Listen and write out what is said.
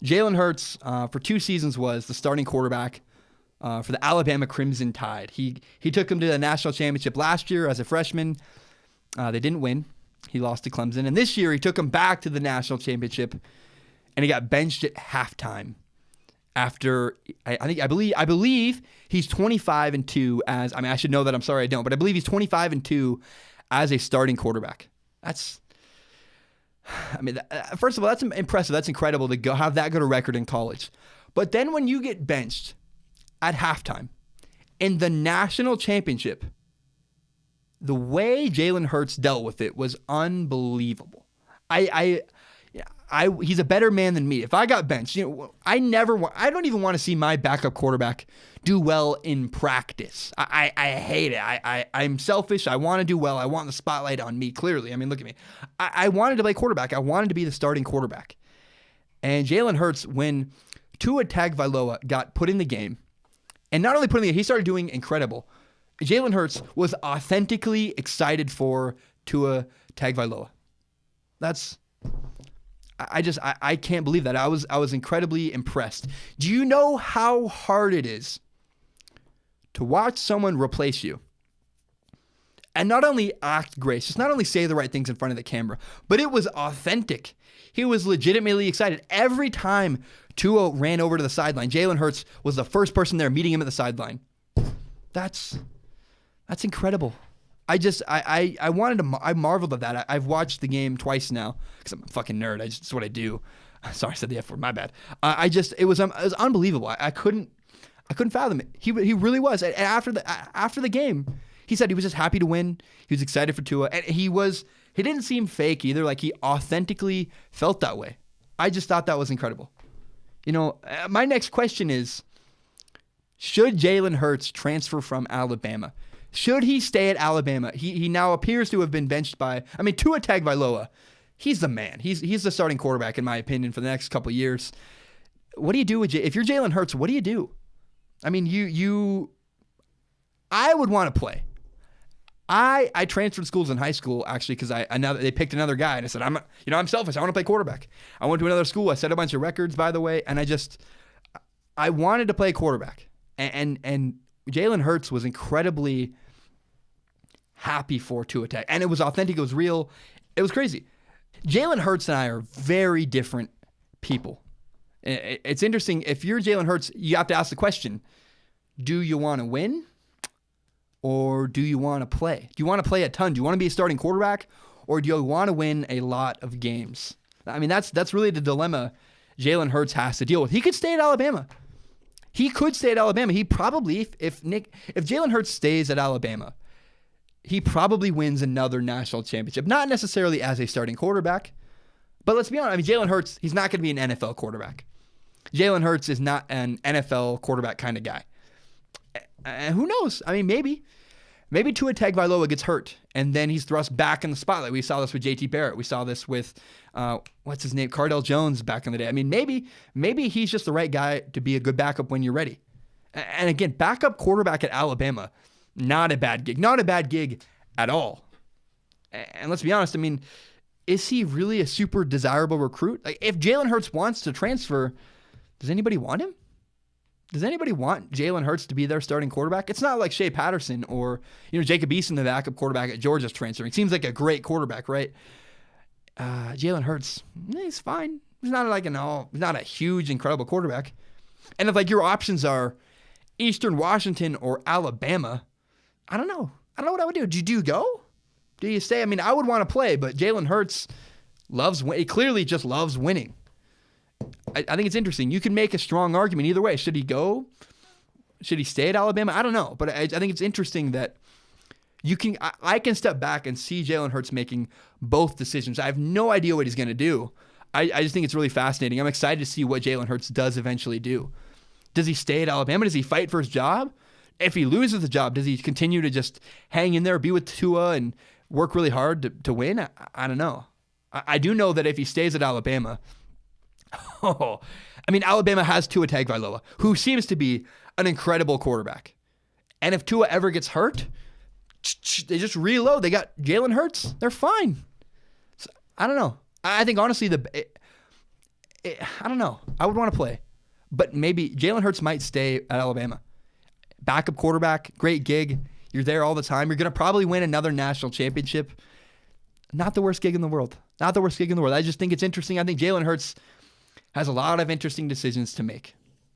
Jalen Hurts, for 2 seasons, was the starting quarterback for the Alabama Crimson Tide. He took them to the national championship last year as a freshman. They didn't win. He lost to Clemson. And this year, he took them back to the national championship, and he got benched at halftime. After I believe he's 25-2 as I should know that. I'm sorry I don't, but I believe he's 25-2 as a starting quarterback. First of all, that's impressive. That's incredible to have that good a record in college. But then when you get benched at halftime in the national championship, the way Jalen Hurts dealt with it was unbelievable. He's a better man than me. If I got benched, I don't even want to see my backup quarterback do well in practice. I hate it. I'm selfish. I want to do well. I want the spotlight on me, clearly. Look at me. I wanted to play quarterback. I wanted to be the starting quarterback. And Jalen Hurts, when Tua Tagovailoa got put in the game, and not only put in the game, he started doing incredible. Jalen Hurts was authentically excited for Tua Tagovailoa. I can't believe that. I was incredibly impressed. Do you know how hard it is to watch someone replace you and not only act gracious, not only say the right things in front of the camera, but it was authentic. He was legitimately excited. Every time Tua ran over to the sideline, Jalen Hurts was the first person there meeting him at the sideline. That's incredible. I marveled at that. I've watched the game twice now because I'm a fucking nerd. That's what I do. Sorry, I said the F word. My bad. It was unbelievable. I couldn't fathom it. He really was. And after the game, he said he was just happy to win. He was excited for Tua, and he didn't seem fake either. Like, he authentically felt that way. I just thought that was incredible. My next question is, should Jalen Hurts transfer from Alabama? Should he stay at Alabama? He now appears to have been benched by, Tua Tagovailoa. He's the man. He's the starting quarterback, in my opinion, for the next couple of years. What do you do if you're Jalen Hurts? What do you do? I would want to play. I transferred schools in high school, actually, because they picked another guy, and I said, I'm selfish. I want to play quarterback. I went to another school. I set a bunch of records, by the way, and I wanted to play quarterback. And Jalen Hurts was incredibly happy for Tua Tag, and it was authentic. It was real. It was crazy. Jalen Hurts and I are very different people. It's interesting. If you're Jalen Hurts, you have to ask the question, do you want to win or do you want to play? Do you want to play a ton? Do you want to be a starting quarterback or do you want to win a lot of games? That's really the dilemma Jalen Hurts has to deal with. He could stay at Alabama. He probably, if Jalen Hurts stays at Alabama, he probably wins another national championship. Not necessarily as a starting quarterback, but let's be honest. Jalen Hurts, he's not going to be an NFL quarterback. Jalen Hurts is not an NFL quarterback kind of guy. And who knows? Maybe Tua Tagovailoa gets hurt, and then he's thrust back in the spotlight. We saw this with J.T. Barrett. We saw this with, what's his name, Cardell Jones back in the day. Maybe he's just the right guy to be a good backup when you're ready. And again, backup quarterback at Alabama, not a bad gig. Not a bad gig at all. And let's be honest, is he really a super desirable recruit? Like, if Jalen Hurts wants to transfer, does anybody want him? Does anybody want Jalen Hurts to be their starting quarterback? It's not like Shea Patterson or Jacob Eason, the backup quarterback at Georgia's transferring. Seems like a great quarterback, right? Jalen Hurts, he's fine. He's not he's not a huge, incredible quarterback. And if your options are Eastern Washington or Alabama, I don't know. I don't know what I would do. Do you go? Do you stay? I would want to play, but Jalen Hurts he clearly just loves winning. I think it's interesting. You can make a strong argument either way. Should he go? Should he stay at Alabama? I don't know. But I think it's interesting that I can step back and see Jalen Hurts making both decisions. I have no idea what he's going to do. I just think it's really fascinating. I'm excited to see what Jalen Hurts does eventually do. Does he stay at Alabama? Does he fight for his job? If he loses the job, does he continue to just hang in there, be with Tua, and work really hard to win? I don't know. I do know that if he stays at Alabama, Alabama has Tua Tagovailoa, who seems to be an incredible quarterback. And if Tua ever gets hurt, they just reload. They got Jalen Hurts. They're fine. So, I don't know. I think, honestly, I don't know. I would want to play. But maybe Jalen Hurts might stay at Alabama. Backup quarterback, great gig. You're there all the time. You're going to probably win another national championship. Not the worst gig in the world. Not the worst gig in the world. I just think it's interesting. I think Jalen Hurts has a lot of interesting decisions to make.